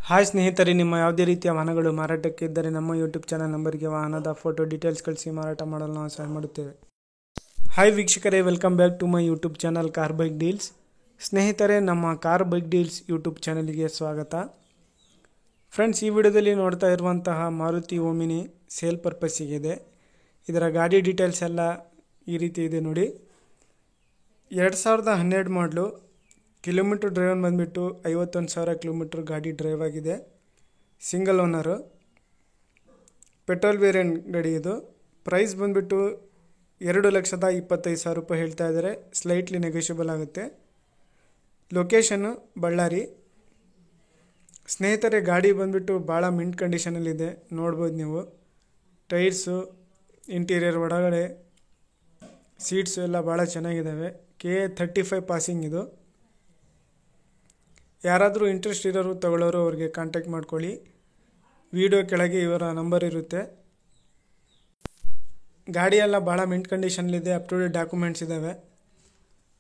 Hi ಸ್ನೇಹಿತರೆ, ನಿಮ್ಮ ಯಾವುದೇ ರೀತಿಯ ವಾಹನಗಳು ಮಾರಾಟಕ್ಕೆ ಇದ್ದರೆ ನಮ್ಮ ಯೂಟ್ಯೂಬ್ ಚಾನಲ್ ನಂಬರ್ಗೆ ವಾಹನದ ಫೋಟೋ ಡೀಟೇಲ್ಸ್ ಕಳಿಸಿ ಮಾರಾಟ ಮಾಡಲು ನಾವು ಸಹಾಯ ಮಾಡುತ್ತೇವೆ. ಹಾಯ್ ವೀಕ್ಷಕರೇ, welcome back to my YouTube channel car bike deals. ಸ್ನೇಹಿತರೆ, ನಮ್ಮ ಕಾರ್ ಬೈಕ್ ಡೀಲ್ಸ್ ಯೂಟ್ಯೂಬ್ ಚಾನಲ್ಗೆ ಸ್ವಾಗತ. ಫ್ರೆಂಡ್ಸ್, ಈ ವಿಡಿಯೋದಲ್ಲಿ ನೋಡ್ತಾ ಇರುವಂತಹ ಮಾರುತಿ ಓಮಿನಿ ಸೇಲ್ ಪರ್ಪಸ್ಸಿಗಿದೆ. ಇದರ ಗಾಡಿ ಡೀಟೇಲ್ಸ್ ಎಲ್ಲ ಈ ರೀತಿ ಇದೆ ನೋಡಿ. 2012 ಮಾಡಲು, ಕಿಲೋಮೀಟ್ರ್ ಡ್ರೈವ್ ಬಂದುಬಿಟ್ಟು 51,000 ಕಿಲೋಮೀಟ್ರ್ ಗಾಡಿ ಡ್ರೈವ್ ಆಗಿದೆ. ಸಿಂಗಲ್ ಓನರು, ಪೆಟ್ರೋಲ್ ವೇರಿಯಂಟ್ ಗಾಡಿ ಇದು. ಪ್ರೈಸ್ ಬಂದುಬಿಟ್ಟು 2,25,000 ರೂಪಾಯಿ ಹೇಳ್ತಾ ಇದ್ದಾರೆ. ಸ್ಲೈಟ್ಲಿ ನೆಗೋಷಿಯಬಲ್ ಆಗುತ್ತೆ. ಲೊಕೇಶನ್ನು ಬಳ್ಳಾರಿ. ಸ್ನೇಹಿತರೆ, ಗಾಡಿ ಬಂದುಬಿಟ್ಟು ಭಾಳ ಮಿಂಟ್ ಕಂಡೀಷನಲ್ಲಿದೆ, ನೋಡ್ಬೋದು ನೀವು. ಟೈರ್ಸು, ಇಂಟೀರಿಯರ್ ಒಳಗಡೆ ಸೀಟ್ಸು ಎಲ್ಲ ಭಾಳ ಚೆನ್ನಾಗಿದ್ದಾವೆ. KA35 ಪಾಸಿಂಗ್ ಇದು. ಯಾರಾದರೂ ಇಂಟ್ರೆಸ್ಟ್ ಇರೋರು ತಗೊಳ್ಳೋರು ಅವ್ರಿಗೆ ಕಾಂಟ್ಯಾಕ್ಟ್ ಮಾಡ್ಕೊಳ್ಳಿ. ವಿಡಿಯೋ ಕೆಳಗೆ ಇವರ ನಂಬರ್ ಇರುತ್ತೆ. ಗಾಡಿ ಎಲ್ಲ ಭಾಳ ಮಿಂಟ್ ಕಂಡೀಷನ್ಲಿದೆ, ಅಪ್ ಟು ಡೇಟ್ ಡಾಕ್ಯುಮೆಂಟ್ಸ್ ಇದ್ದಾವೆ,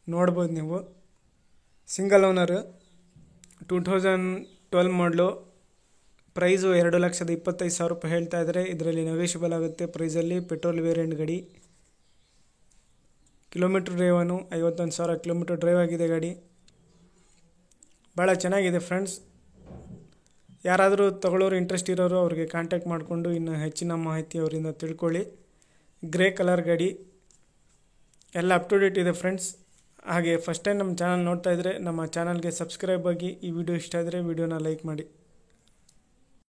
ನೋಡ್ಬೋದು ನೀವು. ಸಿಂಗಲ್ ಓನರು, 2012 ಮಾಡಲು. ಪ್ರೈಸು 2,25,000 ರೂಪಾಯಿ ಹೇಳ್ತಾ ಇದ್ದಾರೆ. ಇದರಲ್ಲಿ ನೆಗೋಷಿಯಬಲ್ ಆಗುತ್ತೆ ಪ್ರೈಸಲ್ಲಿ. ಪೆಟ್ರೋಲ್ ವೇರಿಯಂಟ್ ಗಾಡಿ. ಕಿಲೋಮೀಟ್ರ್ ಡ್ರೈವನು 51,000 ಕಿಲೋಮೀಟ್ರ್ ಡ್ರೈವ್ ಆಗಿದೆ ಗಾಡಿ. ಭಾಳ ಚೆನ್ನಾಗಿದೆ ಫ್ರೆಂಡ್ಸ್. ಯಾರಾದರೂ ತಗೊಳ್ಳೋರು ಇಂಟ್ರೆಸ್ಟ್ ಇರೋರು ಅವ್ರಿಗೆ ಕಾಂಟ್ಯಾಕ್ಟ್ ಮಾಡಿಕೊಂಡು ಇನ್ನು ಹೆಚ್ಚಿನ ಮಾಹಿತಿ ಅವರಿಂದ ತಿಳ್ಕೊಳ್ಳಿ. ಗ್ರೇ ಕಲರ್ ಗಾಡಿ, ಎಲ್ಲ ಅಪ್ ಟು ಡೇಟ್ ಇದೆ ಫ್ರೆಂಡ್ಸ್. ಹಾಗೆ ಫಸ್ಟ್ ಟೈಮ್ ನಮ್ಮ ಚಾನಲ್ ನೋಡ್ತಾ ಇದ್ದರೆ ನಮ್ಮ ಚಾನಲ್ಗೆ ಸಬ್ಸ್ಕ್ರೈಬ್ ಆಗಿ. ಈ ವಿಡಿಯೋ ಇಷ್ಟ ಆದರೆ ವಿಡಿಯೋನ ಲೈಕ್ ಮಾಡಿ.